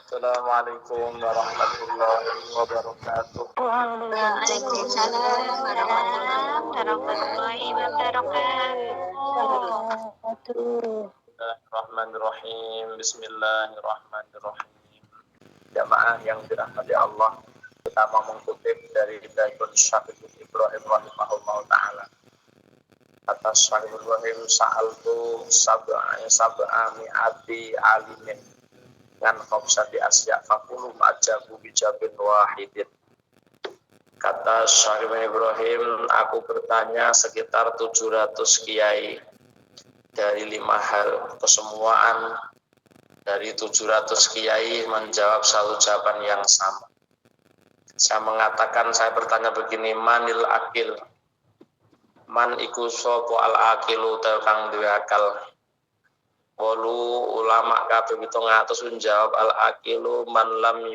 Assalamualaikum warahmatullahi wabarakatuh. Waalaikumsalam warahmatullahi wabarakatuh. Bismillahirrahmanirrahim. Bismillahirrahmanirrahim. Jamaah yang dirahmati Allah, kita mau mengutip dari Daikun Syafii Ibrahim rahimahullah ta'ala. Kata Syafii Ibrahim, sa'altu sab'ami ati alimin ngan khobsati asya fakulu ma'jabu bijabin wahidin. Kata Syafii Ibrahim, aku bertanya sekitar 700 kiai dari 5 hal kesemuaan. Dari 700 kiai menjawab satu jawaban yang sama. Saya bertanya begini, manil akil, man iku sopo al akilu kang duwe akal. Walu ulama kabeh 700 menjawab al akilu man lam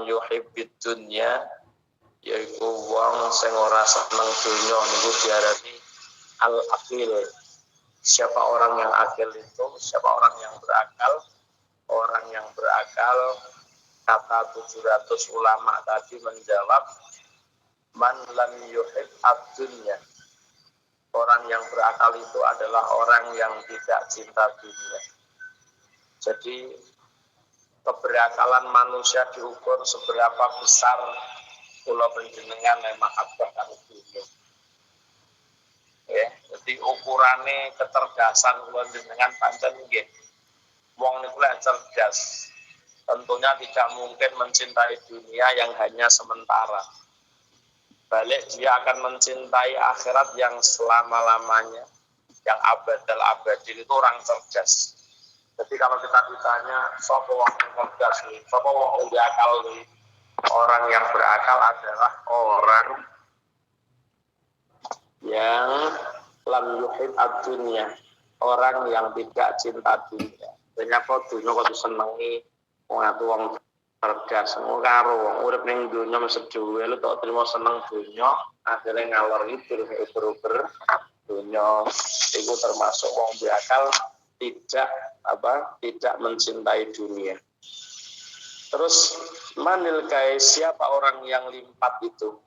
yuhibbid dunya, yaiku wong sing ora seneng dunya, niku diarani al akil. Siapa orang yang akil itu? Siapa orang yang berakal? Orang yang berakal, kata 700 ulama tadi menjawab, man lam yuhib ad-dunya. Orang yang berakal itu adalah orang yang tidak cinta dunia. Jadi keberakalan manusia diukur seberapa besar kula panjenengan mahabbah dunia. Ya, jadi ukurannya kecerdasan kula jenengan pancen nggih. Wong niku lek cerdas, tentunya tidak mungkin mencintai dunia yang hanya sementara. Balik dia akan mencintai akhirat yang selama-lamanya, yang abadal-abadin. Itu orang cerdas. Jadi kalau kita ditanya, sapa wong cerdas iki, sapa wong berakal iki? Orang yang berakal adalah orang yang lam yuhib ad-dunya, orang yang tidak cinta dunia. Kenapa dunia kok disenengi wong cerdas, karo wong urip ning dunya mesti duwe lu tok trimo seneng dunya, akhirnya ngalor ngidul uber-uber dunya. Itu termasuk wong berakal tidak mencintai dunia. Terus manil kai, siapa orang yang limpat itu?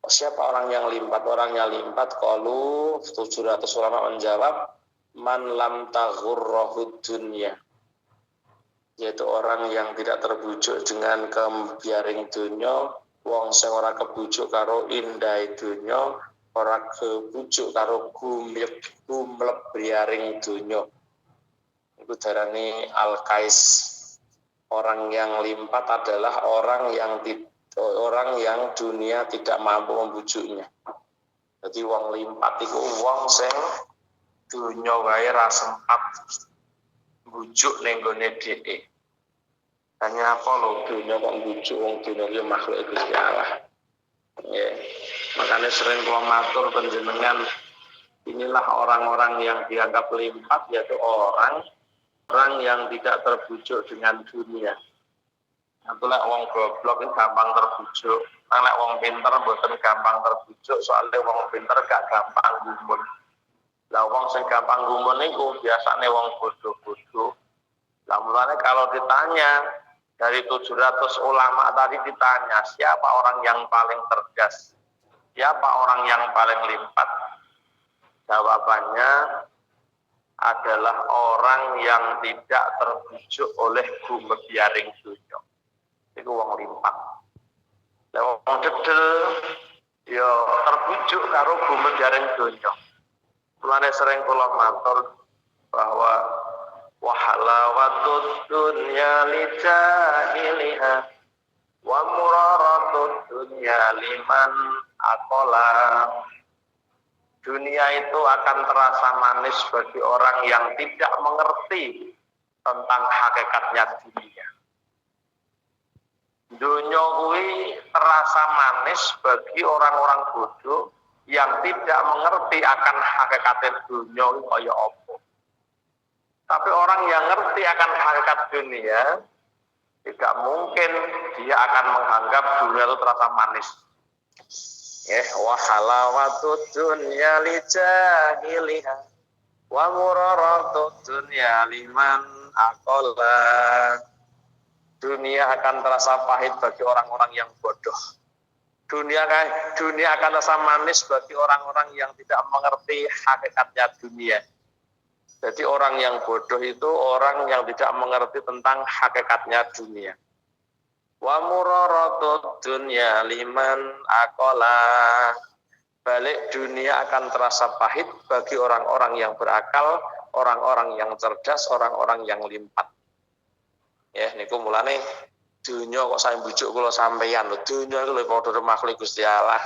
Siapa orang yang limpat? Orang yang limpat, qalu 700 ulama menjawab, man lam taghurrahu dunya, yaitu orang yang tidak terbujuk dengan kebiaring dunya, wong sing ora kebujuk karo indah dunya, ora kebujuk karo gumleb biaring dunya. Iku darani al-kais. Orang yang limpat adalah orang yang dunia tidak mampu membujuknya. Jadi wong limpat itu wong sing dunya wae ra sempat bujuk ning gone dhewe. Hanya apa lho dunya kok bujuk wong dunya iki makhluk Gusti Allah. Ya. Makanya sering kula matur panjenengan, inilah orang-orang yang dianggap limpat, yaitu orang yang tidak terbujuk dengan dunia. Itulah wong goblok itu gampang terbujuk. Nek wong pinter mboten gampang terbujuk, soalnya wong pinter gak gampang gumun. Lah wong sing gampang gumun niku biasane wong bodoh-bodoh. Lah mulane kalau ditanya dari 700 ulama tadi ditanya, siapa orang yang paling cerdas? Siapa orang yang paling limpat? Jawabannya adalah orang yang tidak terbujuk oleh gumebiaring dunya. Itu wong limpat. Lah wong dedel ya terbujuk karo gumebiaring dunya. Mulane sering kula matur bahwa wa halawatud dunya li jahiliha wa muraratud dunya liman aqala. Dunia itu akan terasa manis bagi orang yang tidak mengerti tentang hakikatnya dunia. Dunia kuwi terasa manis bagi orang-orang bodoh yang tidak mengerti akan hakikatnya dunia kaya apa. Tapi orang yang ngerti akan hakikat dunia, tidak mungkin dia akan menganggap dunia itu terasa manis. Wa halawatud dunya li jahiliha wa muraratud dunya liman aqalla. Dunia akan terasa pahit bagi orang-orang yang bodoh. Dunia akan terasa manis bagi orang-orang yang tidak mengerti hakikatnya dunia. Jadi orang yang bodoh itu orang yang tidak mengerti tentang hakikatnya dunia. Wa muraratud dunya liman aqala. Balik dunia akan terasa pahit bagi orang-orang yang berakal, orang-orang yang cerdas, orang-orang yang limpat. Ya, niku mulane dunia kok saya bujuk kula sampeyan lho. Dunia iku lho padha makhluk Gusti Allah.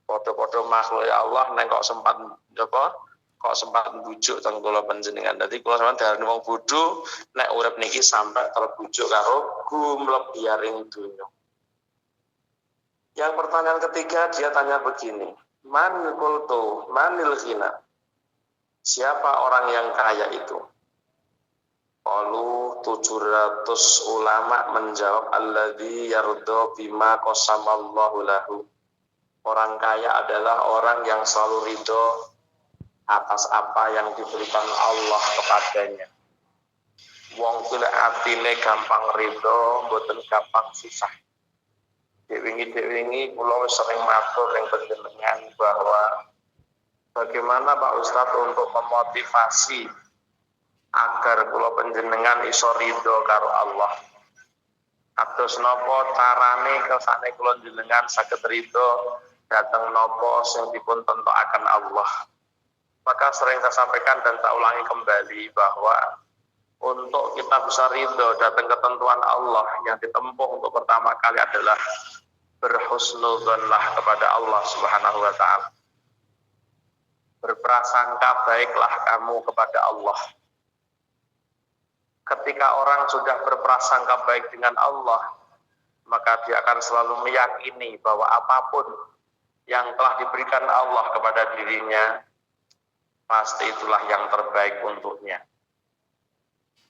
Padha-padha makhluk ya Allah neng kok sempat bujuk teng kula panjenengan. Dadi kula sampeyan darani wong bodho nek urip niki sampai terbujuk karo gumlebiaring dunia. Yang pertanyaan ketiga dia tanya begini, manil ghina? Siapa orang yang kaya itu? Qalu 700 ulama menjawab alladzi yarda bima qasamallahu lahu. Orang kaya adalah orang yang selalu ridho atas apa yang diberikan Allah kepadanya. Wong kuwi atine gampang ridho, mboten gampang susah. Dewingi kula wis sering matur ning panjenengan bahwa bagaimana Pak Ustadz untuk memotivasi agar kula panjenengan iso ridho karo Allah. Kados napa carane kersane kula panjenengan saged ridho dhateng napa sing dipun tentokaken Allah. Maka sering saya sampaikan dan tak ulangi kembali bahwa untuk kita bisa ridho dhateng ketentuan Allah yang ditempuh untuk pertama kali adalah berhusnudzonlah kepada Allah Subhanahu wa taala. Berprasangka baiklah kamu kepada Allah. Ketika orang sudah berprasangka baik dengan Allah, maka dia akan selalu meyakini bahwa apapun yang telah diberikan Allah kepada dirinya, pasti itulah yang terbaik untuknya.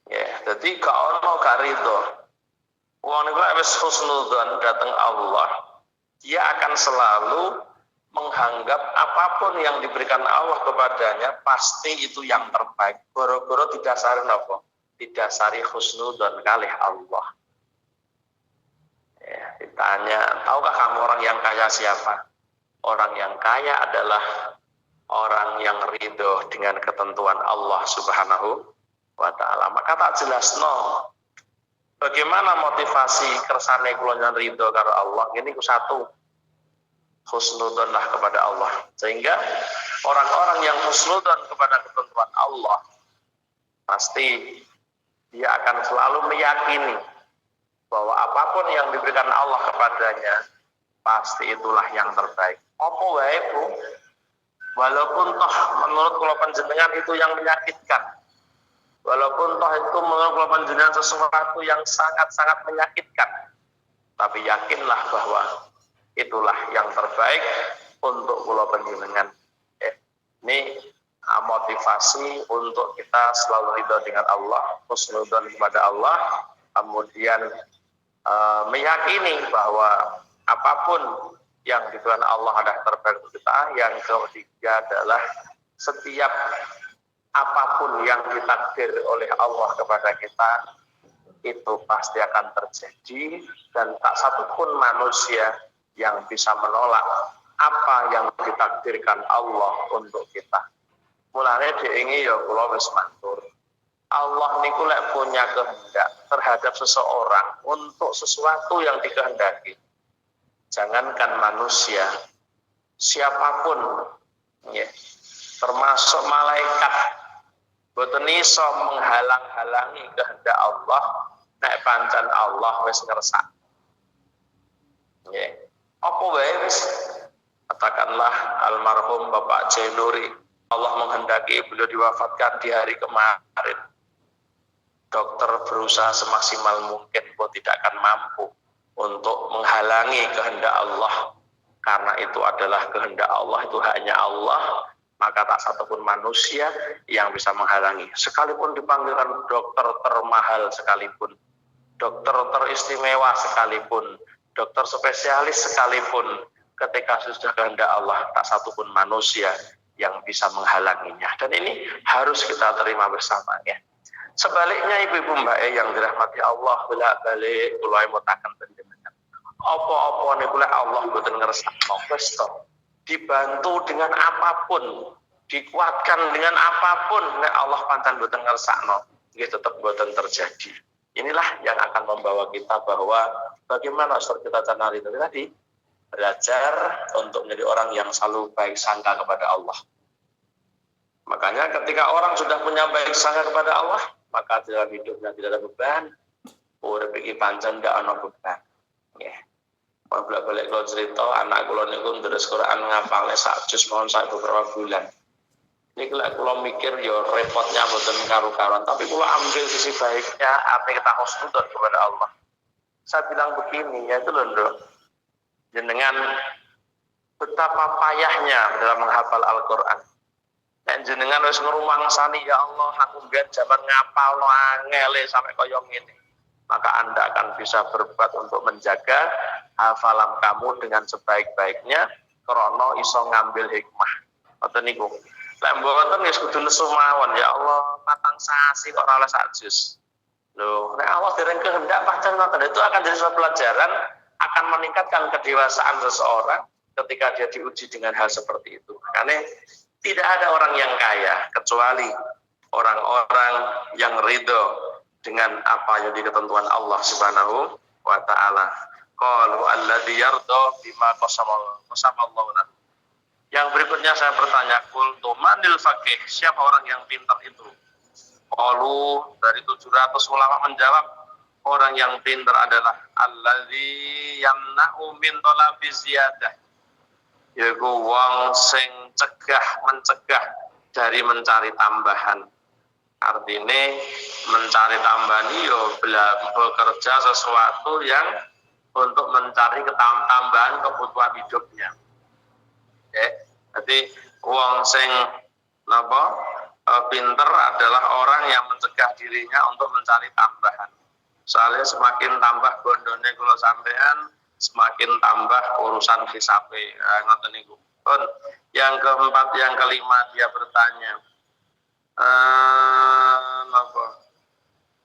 Ya, jadi gak ono gak ridho. Wong niku wis husnudzon dateng Allah, dia akan selalu menganggap apapun yang diberikan Allah kepadanya pasti itu yang terbaik. Goro-goro didasari napa? Didasari husnudzon kalih Allah. Ya, ditanya, tahukah kamu orang yang kaya siapa? Orang yang kaya adalah orang yang ridho dengan ketentuan Allah Subhanahu wa ta'ala. Maka tak jelasno bagaimana motivasi kersane kula nyen ridho karo Allah. Ini ku satu, husnudzonlah kepada Allah. Sehingga orang-orang yang husnudzon kepada ketentuan Allah pasti dia akan selalu meyakini bahwa apapun yang diberikan Allah kepadanya pasti itulah yang terbaik. Apa wae Bu? Walaupun toh menurut kula panjenengan itu yang menyakitkan. Walaupun toh itu menurut kula panjenengan sesuatu yang sangat-sangat menyakitkan. Tapi yakinlah bahwa itulah yang terbaik untuk kula panjenengan. Ini motivasi untuk kita selalu ridho dengan Allah, husnudzon kepada Allah, kemudian meyakini bahwa apapun yang diberikan Allah adalah terbaik untuk kita. Yang ketiga adalah setiap apapun yang ditakdir oleh Allah kepada kita itu pasti akan terjadi dan tak satupun manusia yang bisa menolak apa yang ditakdirkan Allah untuk kita. Mulane diingi ya kula wis matur. Allah niku lek punya kehendak terhadap seseorang untuk sesuatu yang dikehendaki. Jangankan manusia, siapapun ya, termasuk malaikat boten iso menghalang-halangi kehendak Allah nek pancen Allah wis ngersak. Ya. Apa wae wis katakanlah almarhum Bapak Jainuri, Allah menghendaki beliau diwafatkan di hari kemarin. Dokter berusaha semaksimal mungkin bahwa tidak akan mampu untuk menghalangi kehendak Allah. Karena itu adalah kehendak Allah, itu hanya Allah, maka tak satupun manusia yang bisa menghalangi. Sekalipun dipanggilkan dokter termahal sekalipun, dokter teristimewa sekalipun, dokter spesialis sekalipun, ketika sudah kehendak Allah, tak satupun manusia yang bisa menghalanginya. Dan ini harus kita terima bersama ya. Sebaliknya ibu-ibu mbak yang dirahmati Allah bolak-balik kula mutaken panjenengan. Apa-apa niku lek Allah mboten ngersakno wis to. Dibantu dengan apapun, dikuatkan dengan apapun nek Allah pancen mboten ngersakno, nggih tetep mboten terjadi. Inilah yang akan membawa kita bahwa bagaimana seperti kita canali tadi, belajar untuk menjadi orang yang selalu baik sangka kepada Allah. Makanya ketika orang sudah punya baik sangka kepada Allah, maka dalam hidupnya tidak ada beban. Urip iki pancen ndak ana beban. Nggih. Bolak-balik kalau cerita anak kula niku ndres Quran ngapalne sak juz mawon sak beberapa bulan. Ini kalau mikir ya repotnya mboten karu-karuan, tapi kalau ambil sisi baiknya, apa kita husnudzon kepada Allah. Saya bilang begini, yaitu loh, jenengan betapa payahnya dalam menghafal Al-Quran. Dan jenengan wis ngrumangsani ya Allah, aku biar zaman ngapal no angele sampai koyong ini. Maka Anda akan bisa berbuat untuk menjaga hafalan kamu dengan sebaik-baiknya, karena iso ngambil hikmah. Atau niku. Lah mboten wis kudu nesu mawon ya Allah, patang sasi kok ora oleh sak juz. Loh, nek Allah dereng kehendak pancen ngoten itu akan jadi suatu pelajaran, akan meningkatkan kedewasaan seseorang ketika dia diuji dengan hal seperti itu. Makanya tidak ada orang yang kaya kecuali orang-orang yang ridho dengan apa yang jadi ketentuan Allah Subhanahu wa taala. Qalu alladzi yarda bima qasamallahu lahu. Yang berikutnya saya bertanya, qultu manil faqih, siapa orang yang pintar itu? Qalu, dari 700 ulama menjawab, orang yang pintar adalah allazi yamna'u min talabi ziyadah. Yaitu wong sing mencegah dari mencari tambahan. Artinya mencari tambahan yo bekerja sesuatu yang untuk mencari tambahan kebutuhan hidupnya. Jadi wong sing pinter adalah orang yang mencegah dirinya untuk mencari tambahan. Soalnya semakin tambah bondone kula sampean, semakin tambah urusan hisabe. Ngoten niku. Yang keempat, yang kelima dia bertanya.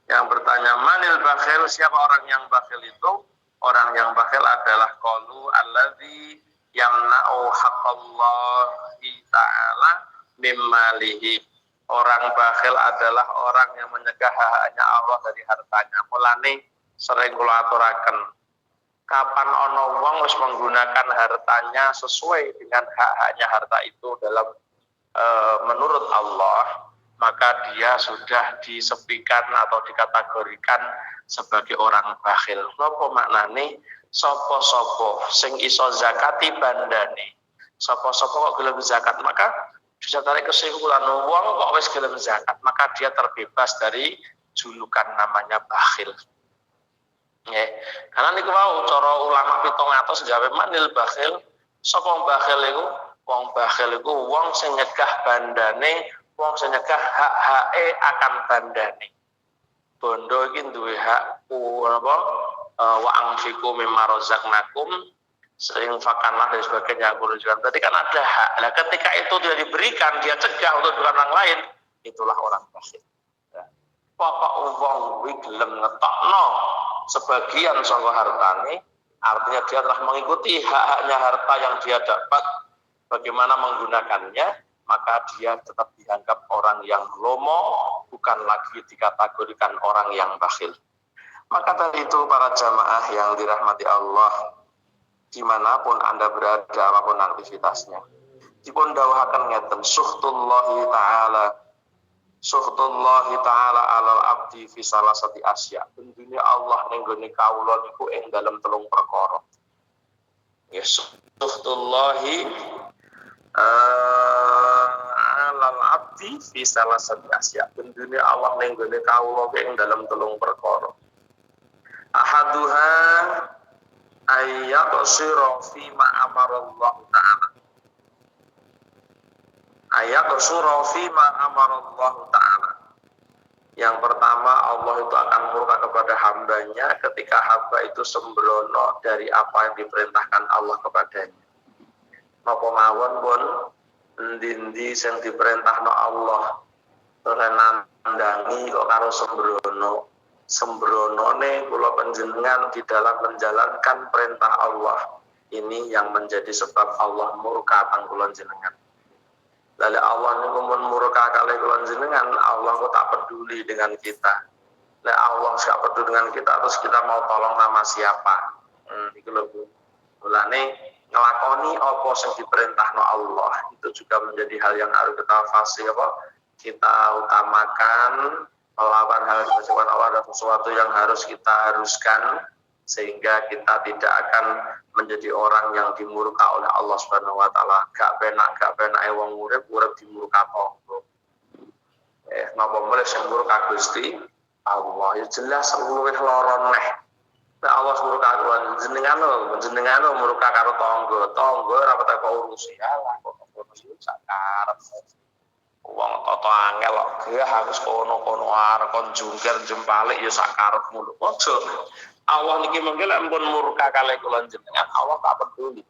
Yang bertanya, manil bakhil, siapa orang yang bakhil itu? Orang yang bakhil adalah qalu allazi yamna'u haqqallahi ta'ala mimmalihi. Orang bakhil adalah orang yang menyegah hak-haknya Allah dari hartanya. Mulane sering kula aturaken, kapan ana wong wis menggunakan hartanya sesuai dengan hak-haknya harta itu dalam menurut Allah, maka dia sudah disepikan atau dikategorikan sebagai orang bakhil. Napa maknane? Sopo-sopo sing iso zakati bandane, sopo-sopo kok gelem zakat, maka bisa tarik kesimpulan wong kok wis gelem zakat, maka dia terbebas dari julukan namanya bakhil. Nggih. Karena niku wau cara ulama 700 gawe manil bakhil, sapa bakhil iku? Wong bakhil iku wong sing nyegah bandane, wong sing nyegah hak-hake akan bandane. Bondo iki duwe hak apa? Wa anfiqu mimma razaqnakum sering fakanlah dan sebagainya kurungan. Tadi kan ada hak. Nah, ketika itu tidak diberikan, dia cegah untuk orang lain, itulah orang bakhil. Ya. Pokok wong kuwi gelem ngetokno sebagian saka hartane, artinya dia telah mengikuti hak-haknya harta yang dia dapat, bagaimana menggunakannya, maka dia tetap dianggap orang yang lomo, bukan lagi dikategorikan orang yang bakhil. Maka dari itu para jamaah yang dirahmati Allah, dimanapun Anda berada, apapun aktivitasnya, dipun dawuhaken ngeten, suhtullahi ta'ala alal abdi fi salasati asya. Dunia Allah ning gone kawula niku ing dalem 3 perkara. Ya suhtullahi alal abdi fi salasati asya. Dunia Allah ning gone kawula ing dalem 3 perkara. Ahaduha ayyaqsira fi ma amarallahu ta'ala. Ayyaqsira fi ma amarallahu ta'ala. Yang pertama, Allah itu akan murka kepada hambanya ketika hamba itu sembrono dari apa yang diperintahkan Allah kepadanya. Napa mawon pun endi-endi sing diperintahno Allah ora nandangi kok karo sembrono. Sembronone kula panjenengan di dalam menjalankan perintah Allah. Ini yang menjadi sebab Allah murka kang kula jenengan. Lalu Allah niku mun murka kalih kula jenengan, Allah kok tak peduli dengan kita. Nek Allah gak peduli dengan kita, terus kita mau tolong sama siapa? Iku lho Bu. Mulane ngelakoni apa sing diperintahno Allah itu juga menjadi hal yang harus kita fasih kita utamakan. Melawan hal kewajiban Allah adalah sesuatu yang harus kita haruskan sehingga kita tidak akan menjadi orang yang dimurka oleh Allah Subhanahu wa taala. Gak penak wong urip dimurka tonggo. Napa mulih sing murka Gusti Allah ya jelas luwih lara neh. Nek Allah murka karo jenengan murka karo tonggo ora petek urusi alah kok urusi sak karep. Wong toto angel kok gah harus kono-kono arep kon jungkir jempalik ya sak karepmu lho. Ojo. Allah niki mengke lek ampun murka kalih kula jenengan, Allah tak peduli.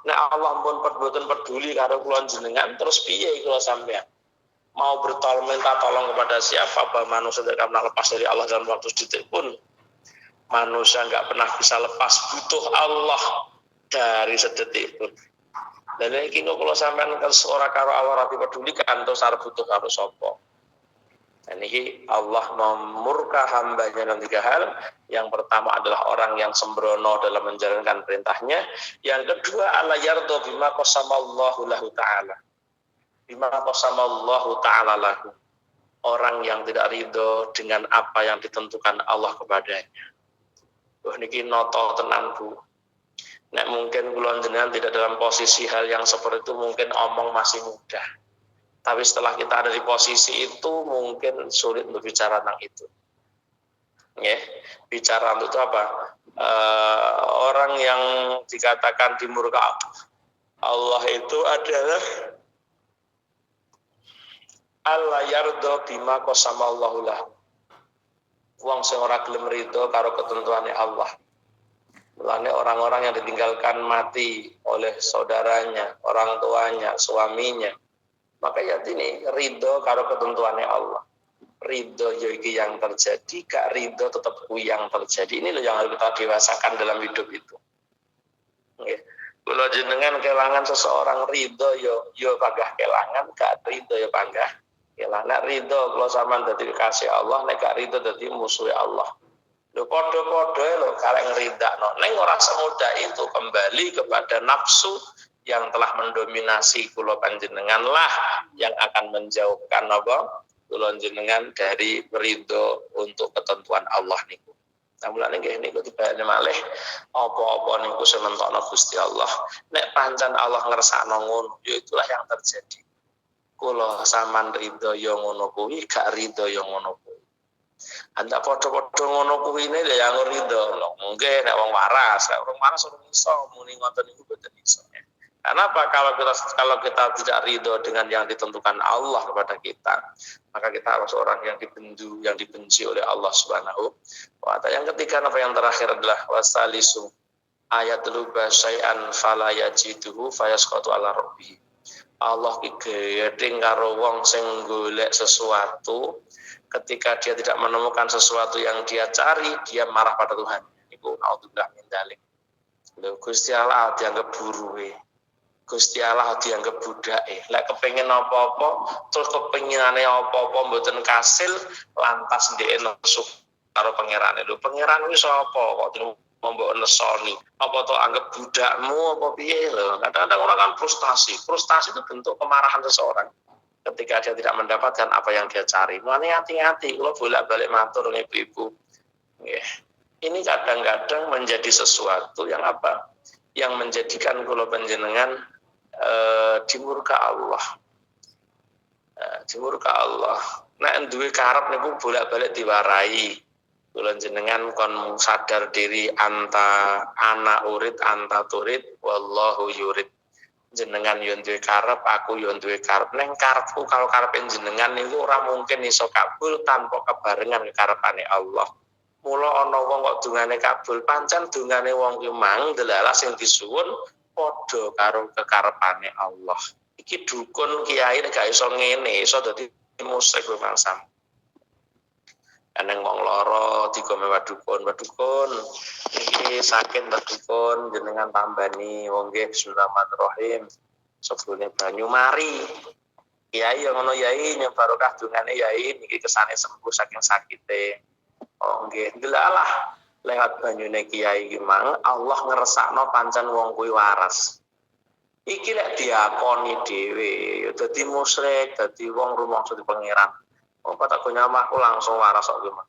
Nek Allah ampun boten peduli karo kula jenengan, terus piye kula sampean? Mau minta tolong kepada siapa? Bahwa manusia tidak pernah lepas dari Allah dalam waktu sedetik pun. Manusia enggak pernah bisa lepas butuh Allah dari sedetik pun. Dan ini kok kalau sampean ke seorang karo Allah rapi pedulikan terus arep butuh karo sapa. Dan ini Allah memurka hambanya dalam 3 hal. Yang pertama adalah orang yang sembrono dalam menjalankan perintahnya. Yang kedua ala yardo bima qasamallahu lahu ta'ala. Bima qasamallahu ta'ala lahu. Orang yang tidak ridho dengan apa yang ditentukan Allah kepadanya. Wah niki noto tenan Bu. Nek mungkin kula jenengan tidak dalam posisi hal yang seperti itu, mungkin omong masih mudah. Tapi setelah kita ada di posisi itu, mungkin sulit untuk bicara tentang itu. Ya, bicara untuk itu apa? Orang yang dikatakan dimurka Allah itu adalah Allah yardo bima qasamallahu lahu. Wong sing ora gelem ridho karo ketentuane Allah. Mulanya orang-orang yang ditinggalkan mati oleh saudaranya, orang tuanya, suaminya. Maka ya ini ridho karo ketentuannya Allah. Ridho yogi yang terjadi, gak ridho tetap yang terjadi. Ini loh yang harus kita dewasakan dalam hidup itu. Kalau jenengan kelangan seseorang ridho yo panggah kelangan, gak ridho yo panggah kelangan. Nek ridho kalau sama dadi kasih Allah, nek gak ridho dadi musuh Allah. Lho podo-podo lho kaleng ngeridakno. Ning ora semudah itu kembali kepada nafsu yang telah mendominasi kula panjenengan lah yang akan menjauhkan apa kula panjenengan dari ridho untuk ketentuan Allah niku. Nah mulane nggih niku dibalik malih apa-apa niku sementara Gusti Allah. Nek pancen Allah ngersakno ngono, ya itulah yang terjadi. Kula sampean ridho ya ngono kuwi, gak ridho ya ngono kuwi. Anda foto-foto ngono kuwi ne ya yang ridho lho. Mungkin nek wong waras ora iso muni ngoten niku boten iso. Karena apa? Kalau kita tidak ridho dengan yang ditentukan Allah kepada kita, maka kita harus orang yang dibenci oleh Allah Subhanahu wa ta'ala. Yang ketiga apa yang terakhir adalah wasalisu ayat luba syai'an fala yajiduhu fayasqatu ala rabbi. Allah ki gedeng karo wong sing golek sesuatu. Ketika dia tidak menemukan sesuatu yang dia cari, dia marah pada Tuhan. Iku naudzubillah min dzalik. Lho Gusti Allah dianggap buruwe. Gusti Allah dianggap budake. Lek kepengin apa-apa, terus kepinginane apa-apa mboten kasil, lantas ndeke nesu karo pangerane. Lho pangeran kuwi sapa kok mbok nesoni? Apa to anggap budakmu apa piye lho? Kadang-kadang orang kan frustasi. Frustasi itu bentuk kemarahan seseorang. Ketika dia tidak mendapatkan apa yang dia cari. Mulane hati-hati kalau bolak-balik matur ibu-ibu. Ini kadang-kadang menjadi sesuatu yang apa? Yang menjadikan kula panjenengan dimurka Allah. Dimurka Allah. Nek duwe karep niku bolak-balik diwarai. Kula jenengan kon sadar diri anta ana urid anta turid wallahu yurid. Jenengan yo duwe karep, aku yo duwe karep. Neng karepku kalau karepe jenengan niku ora mungkin iso kabul tanpa kebarengan karepane Allah. Mula ana wong kok dungane kabul, pancen dungane wong ki mang delalah sing disuwun padha karo kekarepane Allah. Iki dukun kiai nek gak iso ngene, iso dadi musyrik rumangsam. Eneng wong loro digome wadukun iki sakit wadukun jenengan tambani wong nggih bismillahirrahmanirrahim sebelumnya banyu mari kiai yang ngono yai nyebarokah dungane yai niki kesane sembuh saking sakite oh nggih delalah lewat banyune kiai iki mang Allah ngeresakno pancen wong kuwi waras iki lek diakoni dhewe ya dadi musyrik dadi wong rumangsa di pangeran oh patak gonyamahku langsung waras kok iki mah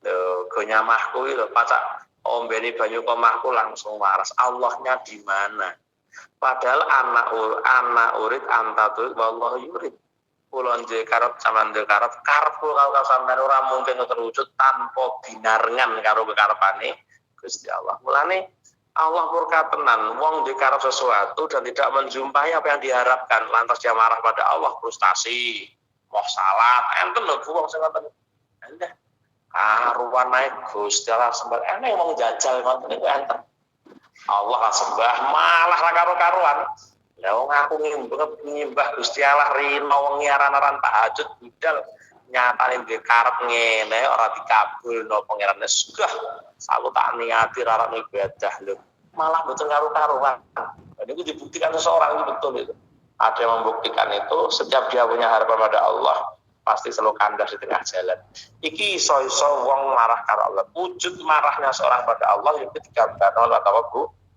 lho gonyamahku iki lho patak ombeni banyu komahku langsung waras Allahnya di mana padahal anak urid antatut wallahu yurid kulon je karep sampean de karep kula sampean ora mungkin terwujud tanpa binarengan karo kekarepane Gusti Allah mulane Allah murka tenan wong di karep sesuatu dan tidak menjumpai apa yang diharapkan lantas dia marah pada Allah frustasi mau salat enten lho wong sing ngoten endah karuan naik Gusti Allah sembah ene wong jajal ngoten niku enten Allah kan sembah malah ra karo-karuan lah wong aku nyembah Gusti Allah rino wengi aran-aran tahajud budal nyatane duwe karep ngene ora dikabulno pangerane sugah aku tak niati rara ibadah lho malah betul karo-karuan dan itu dibuktikan seseorang itu betul itu ada yang membuktikan itu setiap dia punya harapan pada Allah pasti selalu kandas di tengah jalan iki iso-iso wong marah karo Allah wujud marahnya seorang pada Allah itu digambarkan oleh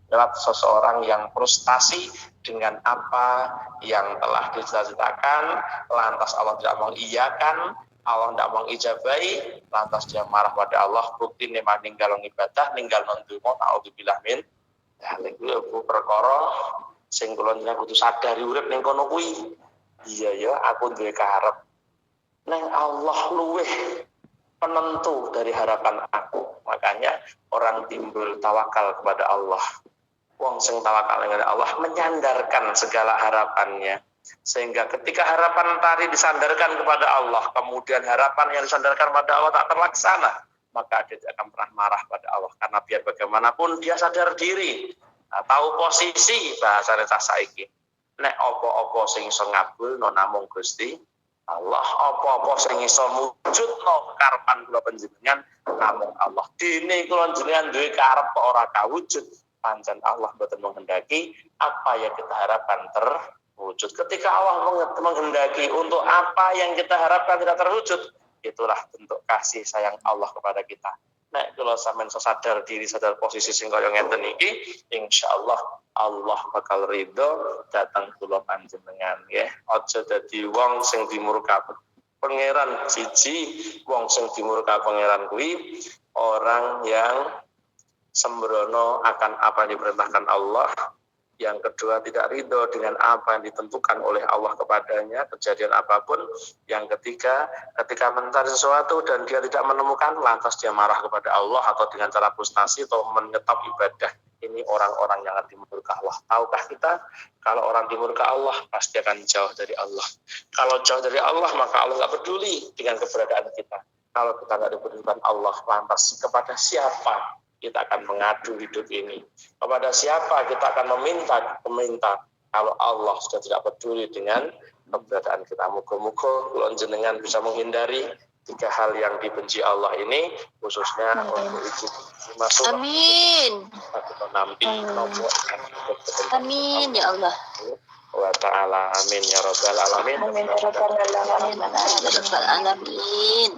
lewat seseorang yang frustasi dengan apa yang telah dicita-citakan lantas Allah tidak mengiyakan Allah tidak mengijabai lantas dia marah pada Allah bukti nemah ninggal ibadah ninggal nondungo naudzubillah min dalik kuwi perkara sing kula jenengan kudu sadari urip ning kono kuwi iya ya aku duwe karep nang Allah luweh penentu dari harapan aku makanya orang timbul tawakal kepada Allah wong sing tawakal kepada Allah menyandarkan segala harapannya sehingga ketika harapan tadi disandarkan kepada Allah kemudian harapan yang disandarkan pada Allah tak terlaksana maka dia tidak akan pernah marah pada Allah karena biar bagaimanapun dia sadar diri tahu posisi bahasane cah saiki nek apa-apa sing iso ngabulno namung Gusti Allah apa-apa sing iso mujudno karepan kula panjenengan namung Allah dene kula jenengan duwe karep ora kawujud pancen Allah boten menghendaki apa yang kita harapkan terwujud ketika Allah menghendaki untuk apa yang kita harapkan tidak terwujud itulah bentuk kasih sayang Allah kepada kita. Nek kalau sampean sadar diri, sadar posisi sing kaya ngeten iki, insyaallah Allah bakal ridho datang kula panjenengan nggih. Aja dadi wong sing dimurka pangeran siji, wong sing dimurka pangeran kuwi orang yang sembrono akan apa yang diperintahkan Allah. Yang kedua tidak ridho dengan apa yang ditentukan oleh Allah kepadanya kejadian apapun. Yang ketiga ketika mencari sesuatu dan dia tidak menemukan lantas dia marah kepada Allah atau dengan cara frustasi atau menyetop ibadah. Ini orang-orang yang akan dimurka Allah. Tahukah kita kalau orang dimurka Allah pasti akan jauh dari Allah. Kalau jauh dari Allah maka Allah nggak peduli dengan keberadaan kita. Kalau kita nggak dipedulikan Allah lantas kepada siapa kita akan mengadu hidup ini kepada siapa kita akan meminta kalau Allah sudah tidak peduli dengan keberadaan kita. Muga-muga kula jenengan bisa menghindari tiga hal yang dibenci Allah ini khususnya untuk ibu masuk Amin. Amin ya Allah wa ta'ala amin ya rabbal alamin amin ya rabbal alamin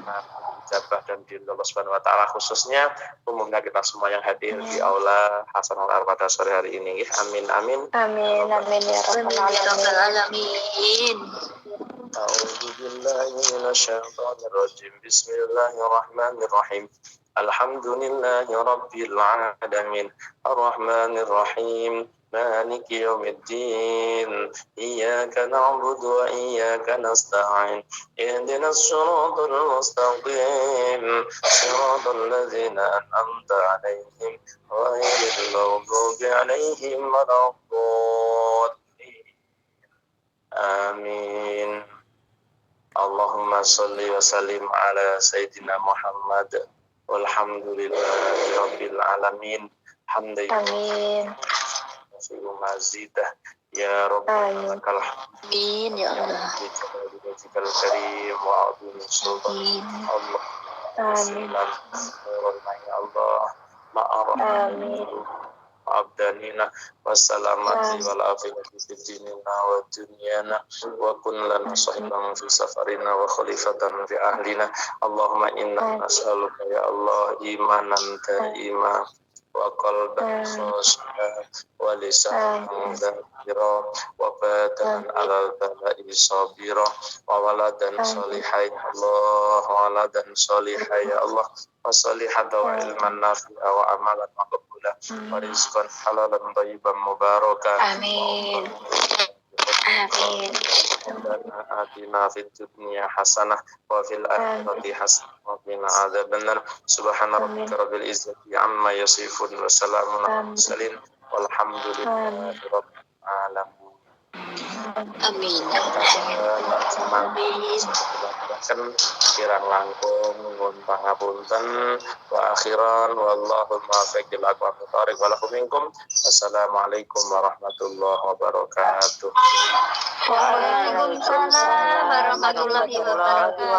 jabah dan di Allah Subhanahu wa taala khususnya umumnya kita semua yang hadir di aula Hasanul Ar pada sore hari ini. Amin amin. Amin amin ya rabbal alamin. A'udzu billahi minasyaitonir rajim. Bismillahirrahmanirrahim. Alhamdulillahi rabbil alamin. Arrahmanir rahim. مالك يوم الدين إياك نعبد وإياك نستعين اهدنا الصراط المستقيم صراط الذين أنعمت عليهم غير المغضوب عليهم ولا الضالين آمين اللهم صل وسلم على سيدنا محمد والحمد لله رب العالمين حمدا Amin. mazidah ya rabbal Amin ya Allah. wajhikal karim wa azim sultan Allah. Amin. Ya Allah, ma'arrahmani abdanina wassalamati wal afiyati fi dinina wa dunyana wa kun lana sahiban fi safarina wa khalifatan fi ahlina. Allahumma inna nas'aluka ya Allah imanan daima wa qalban khashi'an wa lisanan dzakira wa badanan alal bala'i sabira wa waladan salihai ya Allah, waladan salihai ya Allah, wa salihatan wa ilman nafi'a wa amalan maqbula wa rizqan halalan thayyiban mubarakan. Amin. Amin. Rabbana atina fid dunya hasanah wa fil akhirati hasanah wa qina adzabannar. Subhana rabbika rabbil izzati amma yasifun wa salamun alal mursalin walhamdulillahi rabbil alamin. Amin. Kan kirang langkung nuwun pangapunten wa akhiran wallahu muwaffiq ila aqwamit thoriq wa lakum minkum. Assalamualaikum warahmatullahi wabarakatuh. Waalaikumsalam warahmatullahi wabarakatuh.